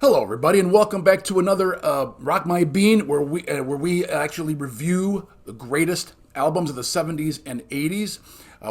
Hello, everybody, and welcome back to another Rock My Bean, where we actually review the greatest albums of the '70s and '80s,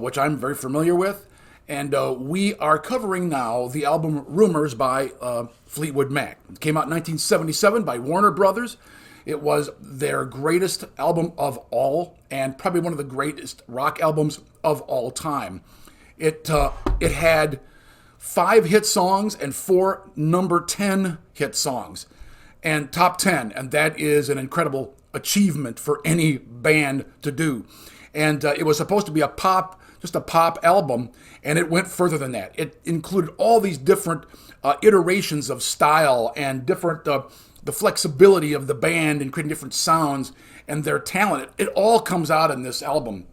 which I'm very familiar with. And we are covering now the album "Rumors" by Fleetwood Mac. It came out in 1977 by Warner Brothers. It was their greatest album of all, and probably one of the greatest rock albums of all time. It had 5 hit songs and 4 number 10 hit songs and top 10. And that is an incredible achievement for any band to do. And it was supposed to be just a pop album. And it went further than that. It included all these different iterations of style and different, the flexibility of the band and creating different sounds and their talent. It all comes out in this album.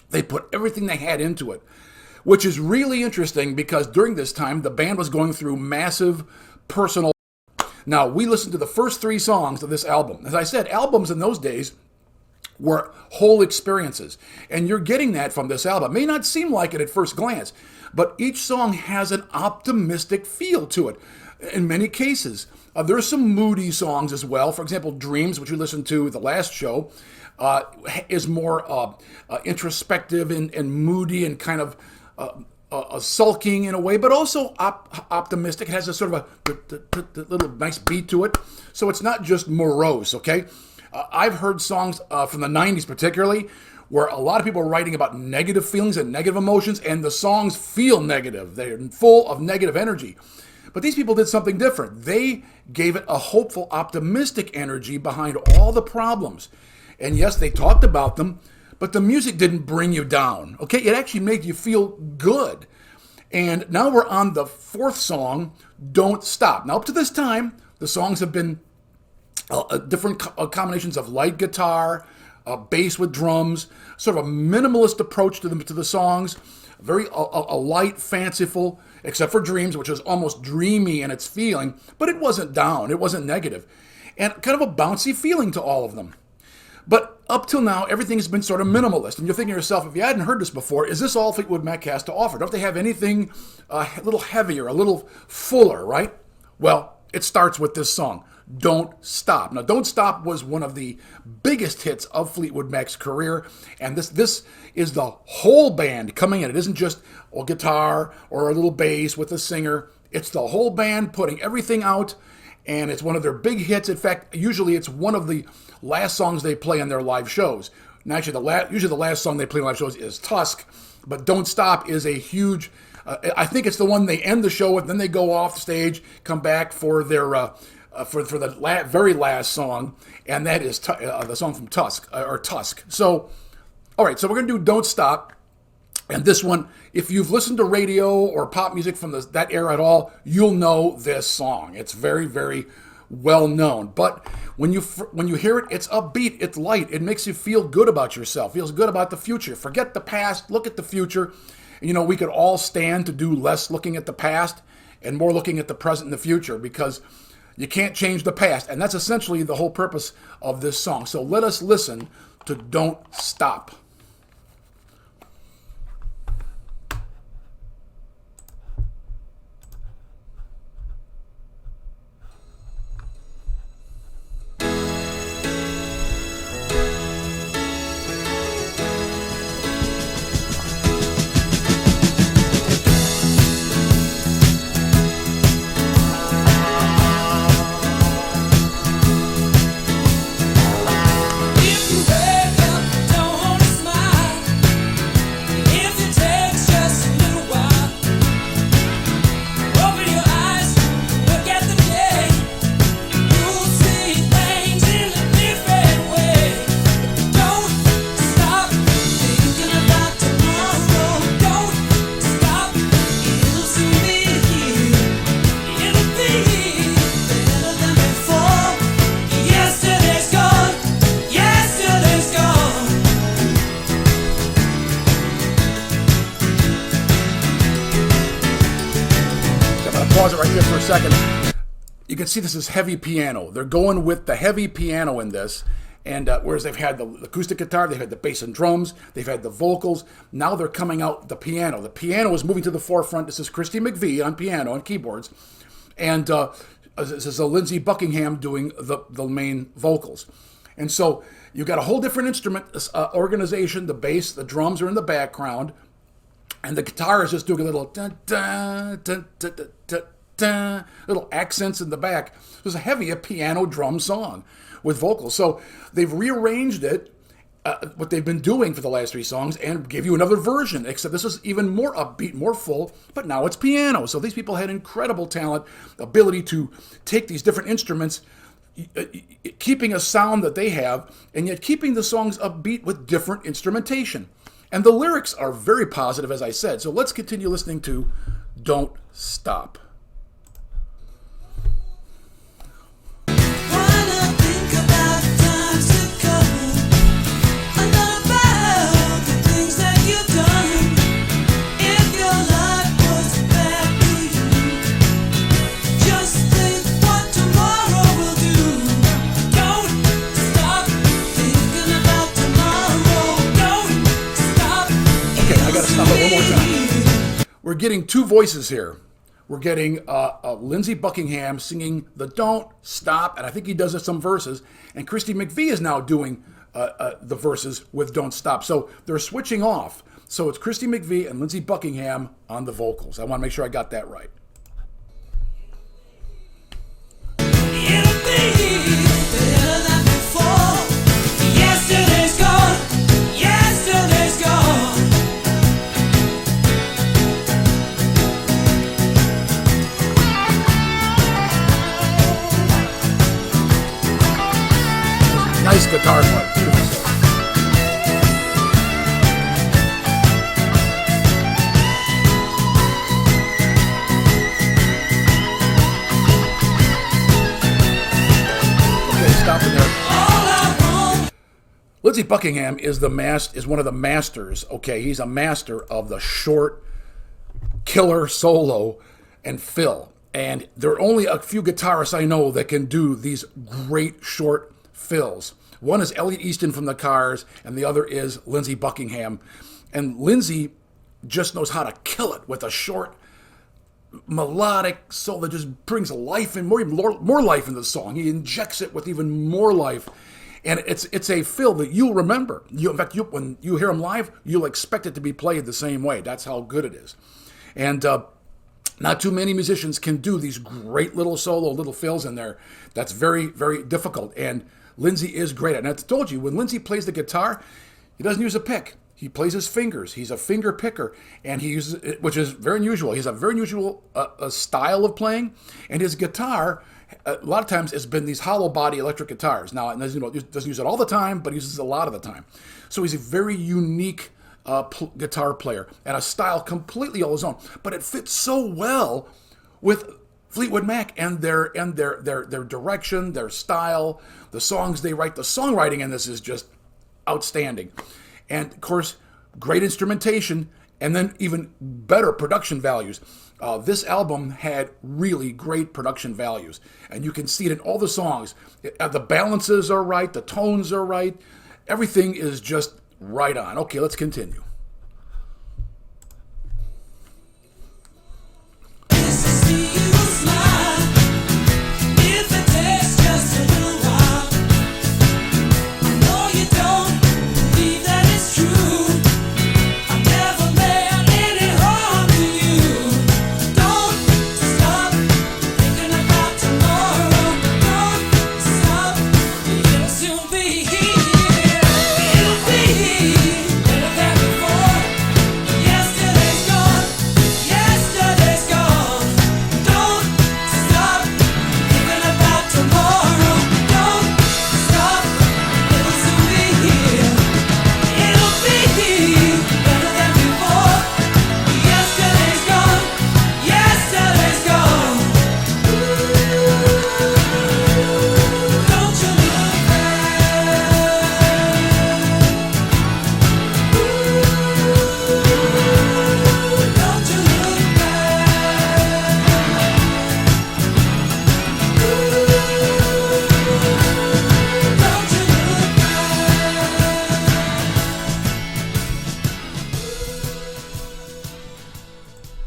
They put everything they had into it, which is really interesting because during this time, the band was going through massive personal. Now, we listened to the first 3 songs of this album. As I said, albums in those days were whole experiences. And you're getting that from this album. It may not seem like it at first glance, but each song has an optimistic feel to it in many cases. There's some moody songs as well. For example, Dreams, which we listened to the last show, is more introspective and moody and kind of sulking in a way, but also optimistic. It has a sort of a little nice beat to it. So it's not just morose, okay? I've heard songs from the 90s particularly where a lot of people are writing about negative feelings and negative emotions, and the songs feel negative. They're full of negative energy. But these people did something different. They gave it a hopeful, optimistic energy behind all the problems. And yes, they talked about them, but the music didn't bring you down, okay? It actually made you feel good. And now we're on the 4th song, Don't Stop. Now, up to this time, the songs have been different combinations of light guitar, bass with drums, sort of a minimalist approach to the songs, very a light, fanciful, except for Dreams, which was almost dreamy in its feeling, but it wasn't down, it wasn't negative, and kind of a bouncy feeling to all of them. But up till now, everything has been sort of minimalist. And you're thinking to yourself, if you hadn't heard this before, is this all Fleetwood Mac has to offer? Don't they have anything a little heavier, a little fuller, right? Well, it starts with this song, Don't Stop. Now, Don't Stop was one of the biggest hits of Fleetwood Mac's career. And this is the whole band coming in. It isn't just a guitar or a little bass with a singer. It's the whole band putting everything out. And it's one of their big hits. In fact, usually it's one of the last songs they play on their live shows. And actually, usually the last song they play on live shows is Tusk, but Don't Stop is a huge, I think it's the one they end the show with, then they go off stage, come back for their, for the very last song, and that is the song from Tusk. So, all right, so we're going to do Don't Stop. And this one, if you've listened to radio or pop music from that era at all, you'll know this song. It's very, very well known. But when you hear it, it's upbeat, it's light. It makes you feel good about yourself, feels good about the future. Forget the past, look at the future. You know, we could all stand to do less looking at the past and more looking at the present and the future, because you can't change the past. And that's essentially the whole purpose of this song. So let us listen to Don't Stop. Pause it right here for a second. You can see this is heavy piano. They're going with the heavy piano in this. And whereas they've had the acoustic guitar, they've had the bass and drums, they've had the vocals, now they're coming out the piano. The piano is moving to the forefront. This is Christy McVie on piano and keyboards. And this is a Lindsey Buckingham doing the main vocals. And so you've got a whole different instrument organization. The bass, the drums are in the background, and the guitar is just doing a little dun, dun, dun, dun, dun, dun, dun, little accents in the back. It was a piano drum song with vocals. So they've rearranged it, what they've been doing for the last 3 songs, and give you another version, except this is even more upbeat, more full, but now it's piano. So these people had incredible talent, ability to take these different instruments, keeping a sound that they have, and yet keeping the songs upbeat with different instrumentation. And the lyrics are very positive, as I said. So let's continue listening to Don't Stop. We're getting 2 voices here. We're getting Lindsey Buckingham singing the Don't Stop, and I think he does some verses, and Christy McVie is now doing the verses with Don't Stop. So they're switching off. So it's Christy McVie and Lindsey Buckingham on the vocals. I want to make sure I got that right. Nice guitar part, too. Okay, stopping there. Lindsey Buckingham is one of the masters. Okay, he's a master of the short killer solo and fill. And there are only a few guitarists I know that can do these great short fills. One is Elliot Easton from the Cars, and the other is Lindsey Buckingham. And Lindsey just knows how to kill it with a short, melodic solo that just brings life and more life in the song. He injects it with even more life. And it's a fill that you'll remember. In fact, when you hear him live, you'll expect it to be played the same way. That's how good it is. And not too many musicians can do these great little fills in there. That's very, very difficult. And Lindsey is great. And I told you, when Lindsey plays the guitar, he doesn't use a pick. He plays his fingers. He's a finger picker, and he uses it, which is very unusual. He has a very unusual style of playing, and his guitar, a lot of times, has been these hollow body electric guitars. Now, doesn't use it all the time, but he uses it a lot of the time. So he's a very unique guitar player, and a style completely all his own. But it fits so well with Fleetwood Mac and their direction, their style, the songs they write. The songwriting in this is just outstanding. And of course, great instrumentation, and then even better production values. This album had really great production values, and you can see it in all the songs. The balances are right, the tones are right, everything is just right on. Okay, let's continue.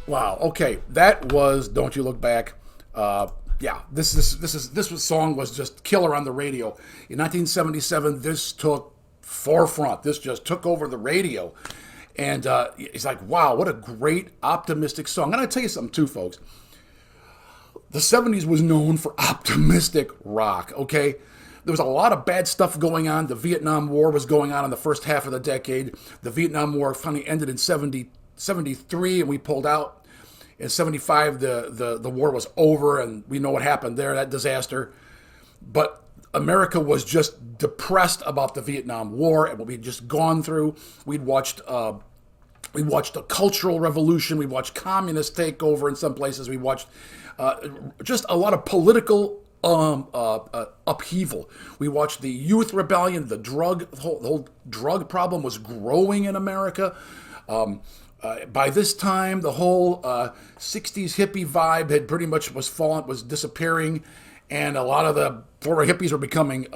Wow. Okay, that was Don't You Look Back. yeah, this song was just killer on the radio. In 1977, this took forefront. This just took over the radio. And it's like, wow, what a great, optimistic song. And I tell you something, too, folks. The 70s was known for optimistic rock, okay? There was a lot of bad stuff going on. The Vietnam War was going on in the first half of the decade. The Vietnam War finally ended in 73, and we pulled out. In 75, the war was over, and we know what happened there, that disaster. But America was just depressed about the Vietnam War and what we'd just gone through. We watched a cultural revolution. We watched communist takeover in some places. We watched just a lot of political upheaval. We watched the youth rebellion, the whole drug problem was growing in America. By this time, the whole 60s hippie vibe had pretty much was disappearing, and a lot of the former hippies were becoming,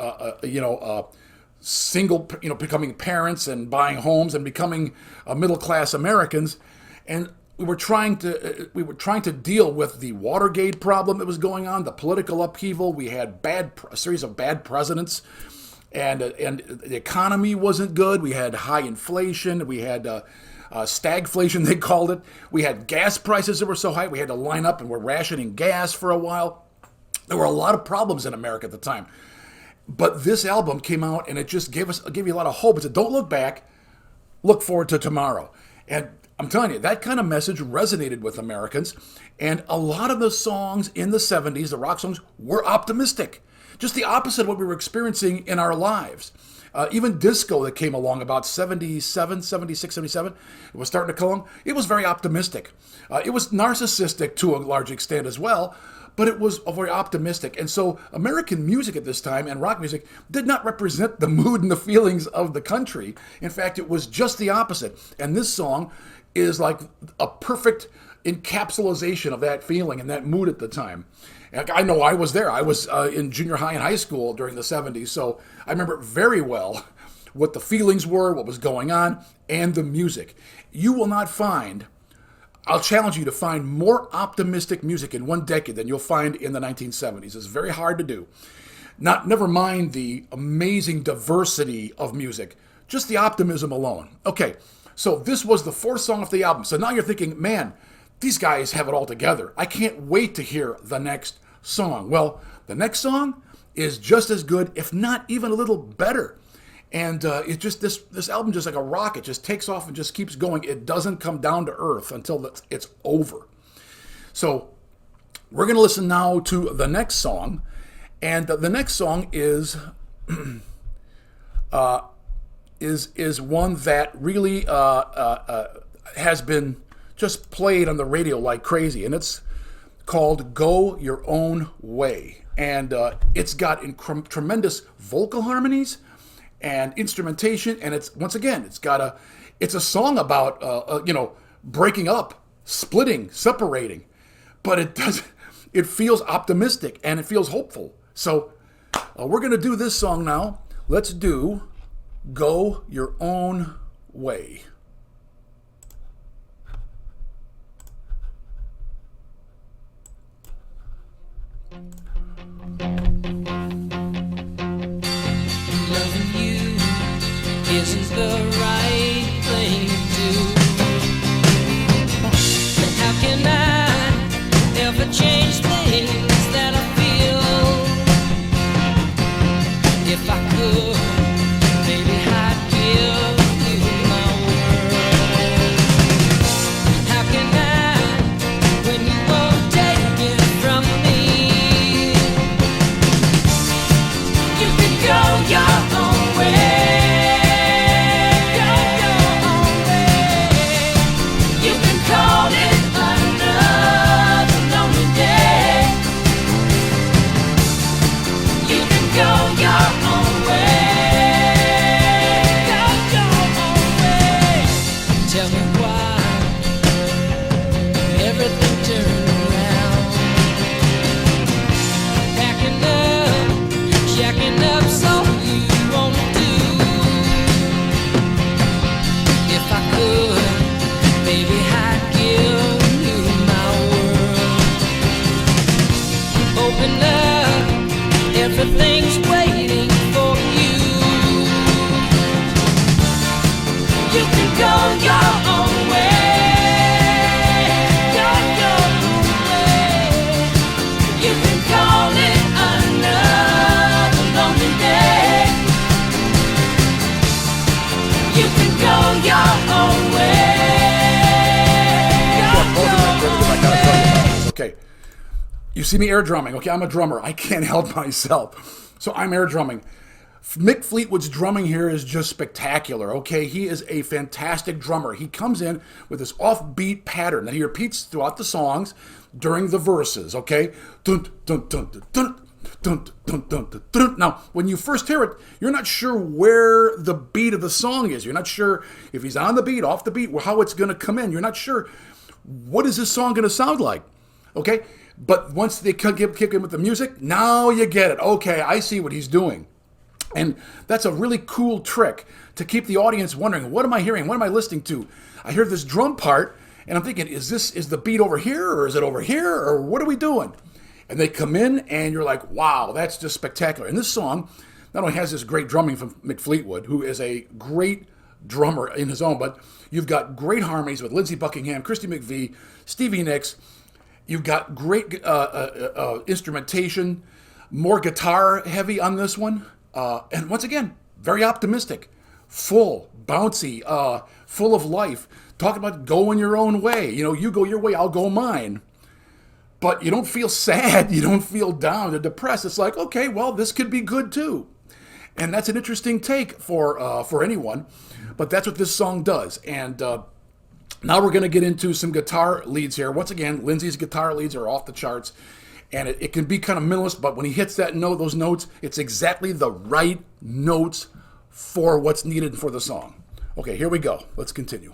becoming parents and buying homes and becoming middle-class Americans, and we were trying to deal with the Watergate problem that was going on, the political upheaval. We had a series of bad presidents, and the economy wasn't good. We had high inflation. We had stagflation, they called it. We had gas prices that were so high, we had to line up and we're rationing gas for a while. There were a lot of problems in America at the time. But this album came out and it just gave you a lot of hope. It said, don't look back, look forward to tomorrow. And I'm telling you, that kind of message resonated with Americans. And a lot of the songs in the 70s, the rock songs, were optimistic. Just the opposite of what we were experiencing in our lives. Even disco that came along about 76, 77, it was starting to come along. It was very optimistic. It was narcissistic to a large extent as well, but it was very optimistic. And so American music at this time and rock music did not represent the mood and the feelings of the country. In fact, it was just the opposite. And this song is like a perfect encapsulation of that feeling and that mood at the time. I know I was there. I was in junior high and high school during the 70s, so I remember very well what the feelings were, what was going on, and the music. You will not find, I'll challenge you to find more optimistic music in one decade than you'll find in the 1970s. It's very hard to do. Never mind the amazing diversity of music, just the optimism alone. Okay, so this was the fourth song of the album. So now you're thinking, man, these guys have it all together. I can't wait to hear the next song. Well, the next song is just as good, if not even a little better. And it just this album just like a rocket, just takes off and just keeps going. It doesn't come down to earth until it's over. So we're going to listen now to the next song, and the next song is one that really has been just played on the radio like crazy, and it's called "Go Your Own Way," and it's got tremendous vocal harmonies and instrumentation, and it's a song about breaking up, splitting, separating, but it feels optimistic and it feels hopeful. So we're gonna do this song now. Let's do "Go Your Own Way." Loving you isn't the right thing to do. And how can I ever change things that I feel? If I could, maybe I'd give you my word. How can I, when you won't take it from me? You can go your own way. Go your own way. You can call it another lonely day. You can go your own way. Go your own way. Tell me why everything turned around. Packing up, shacking up, so you won't do. If I could, maybe I'd give you my world. You see me air drumming. Okay, I'm a drummer. I can't help myself. So I'm air drumming. Mick Fleetwood's drumming here is just spectacular, okay? He is a fantastic drummer. He comes in with this offbeat pattern that he repeats throughout the songs during the verses, okay? Dun, dun, dun, dun, dun. Dun, dun, dun, dun, dun. Now, when you first hear it, you're not sure where the beat of the song is. You're not sure if he's on the beat, off the beat, how it's going to come in. You're not sure what is this song going to sound like, okay? But once they kick in with the music, now you get it. Okay, I see what he's doing. And that's a really cool trick to keep the audience wondering, what am I hearing? What am I listening to? I hear this drum part, and I'm thinking, is the beat over here, or is it over here, or what are we doing? And they come in, and you're like, wow, that's just spectacular. And this song not only has this great drumming from Mick Fleetwood, who is a great drummer in his own, but you've got great harmonies with Lindsey Buckingham, Christy McVie, Stevie Nicks. You've got great instrumentation, more guitar heavy on this one. And once again, very optimistic, full, bouncy, full of life. Talking about going your own way. You know, you go your way, I'll go mine. But you don't feel sad, you don't feel down or depressed. It's like, okay, well, this could be good too. And that's an interesting take for anyone. But that's what this song does. And now we're going to get into some guitar leads here. Once again, Lindsey's guitar leads are off the charts. And it can be kind of minimalist, but when he hits that note, those notes, it's exactly the right notes for what's needed for the song. Okay, here we go. Let's continue.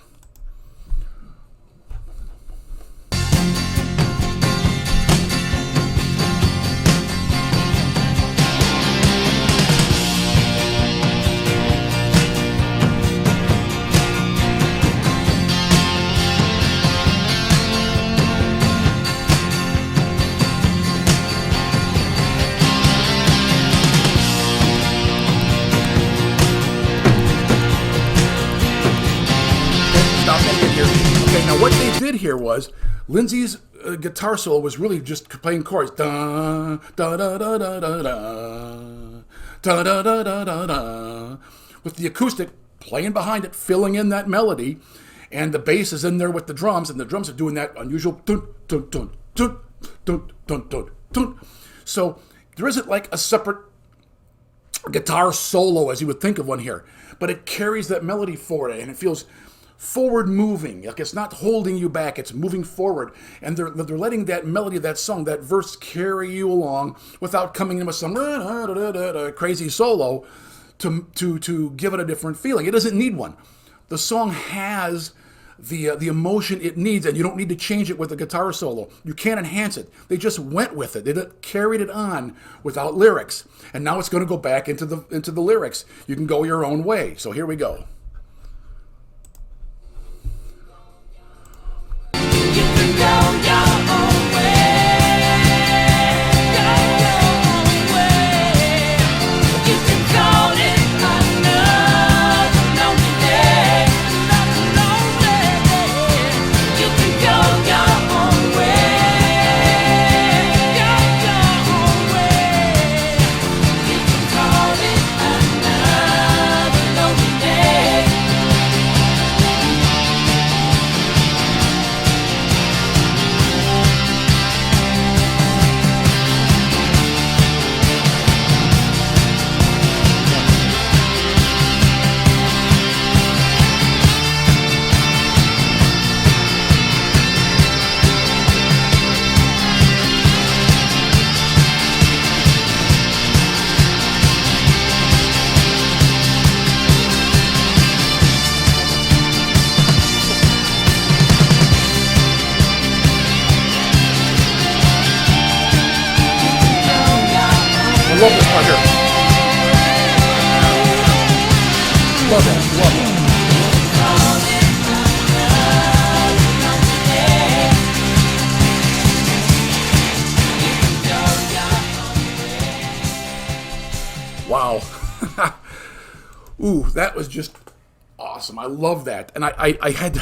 What they did here was Lindsey's guitar solo was really just playing chords. Da, da, da, da, da, da, da, da, da, da, da, da, da, with the acoustic playing behind it, filling in that melody, and the bass is in there with the drums, and the drums are doing that unusual dun, dun, dun, dun, dun, dun, dun, dun. So there isn't like a separate guitar solo as you would think of one here, but it carries that melody forward, and it feels forward moving. Like it's not holding you back, it's moving forward. And they're letting that melody of that song, that verse, carry you along without coming in with some crazy solo to give it a different feeling. It doesn't need one. The song has the emotion it needs, and you don't need to change it with a guitar solo. You can't enhance it. They just went with it. They carried it on without lyrics. And now it's going to go back into the lyrics. You can go your own way. So here we go. I love this part here. Love that. Love it. Wow. Ooh, that was just awesome. I love that. And I had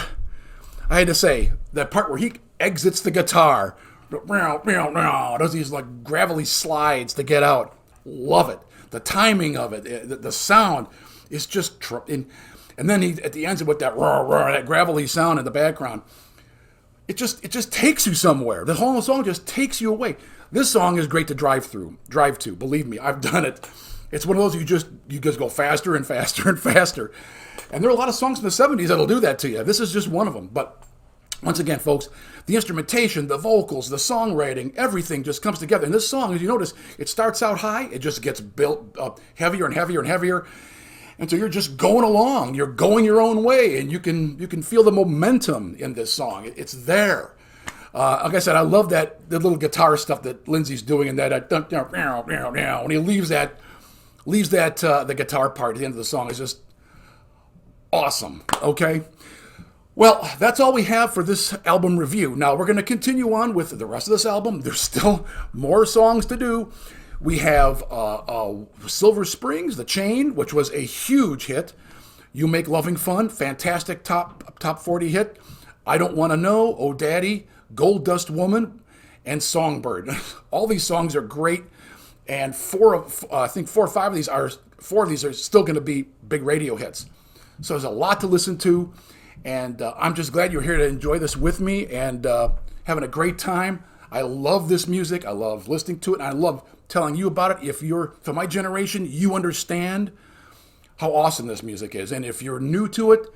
to say, that part where he exits the guitar, does these like gravelly slides to get out. Love it. The timing of it, the sound is just, and then he at the end with that that gravelly sound in the background. It just takes you somewhere. The whole song just takes you away. This song is great to drive to. Believe me, I've done it. It's one of those you just go faster and faster and faster. And there are a lot of songs in the 70s that'll do that to you. This is just one of them. But once again, folks, the instrumentation, the vocals, the songwriting, everything just comes together. And this song, as you notice, it starts out high. It just gets built up heavier and heavier and heavier. And so you're just going along. You're going your own way. And you can feel the momentum in this song. It's there. Like I said, I love the little guitar stuff that Lindsey's doing, and that when he leaves that the guitar part at the end of the song is just awesome. Okay, well, that's all we have for this album review. Now we're going to continue on with the rest of this album. There's still more songs to do. We have Silver Springs, The Chain, which was a huge hit. You Make Loving Fun, fantastic top 40 hit. I Don't Want to Know, Oh Daddy, Gold Dust Woman, and Songbird. All these songs are great, and I think four or five of these are still going to be big radio hits. So there's a lot to listen to, and I'm just glad you're here to enjoy this with me and having a great time. I love this music. I love listening to it, and I love telling you about it. If you're from my generation, you understand how awesome this music is, and if you're new to it,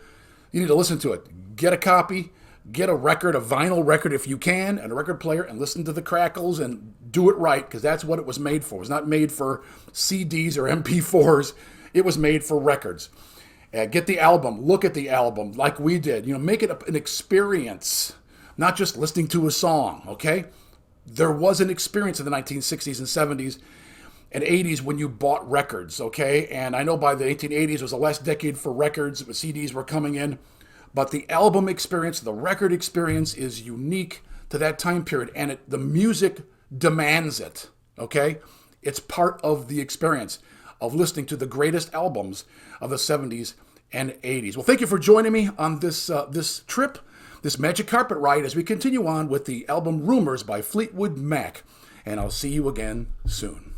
you need to listen to it. Get a copy. Get a record, a vinyl record if you can, and a record player, and listen to the crackles and do it right, because that's what it was made for. It was not made for CDs or MP4s. It was made for records. Get the album. Look at the album like we did. Make it an experience, not just listening to a song, okay? There was an experience in the 1960s and 70s and 80s when you bought records, okay? And I know by the 1880s it was the last decade for records. CDs were coming in. But the album experience, the record experience is unique to that time period, and the music demands it, okay? It's part of the experience of listening to the greatest albums of the 70s and 80s. Well, thank you for joining me on this trip, this magic carpet ride, as we continue on with the album Rumours by Fleetwood Mac, and I'll see you again soon.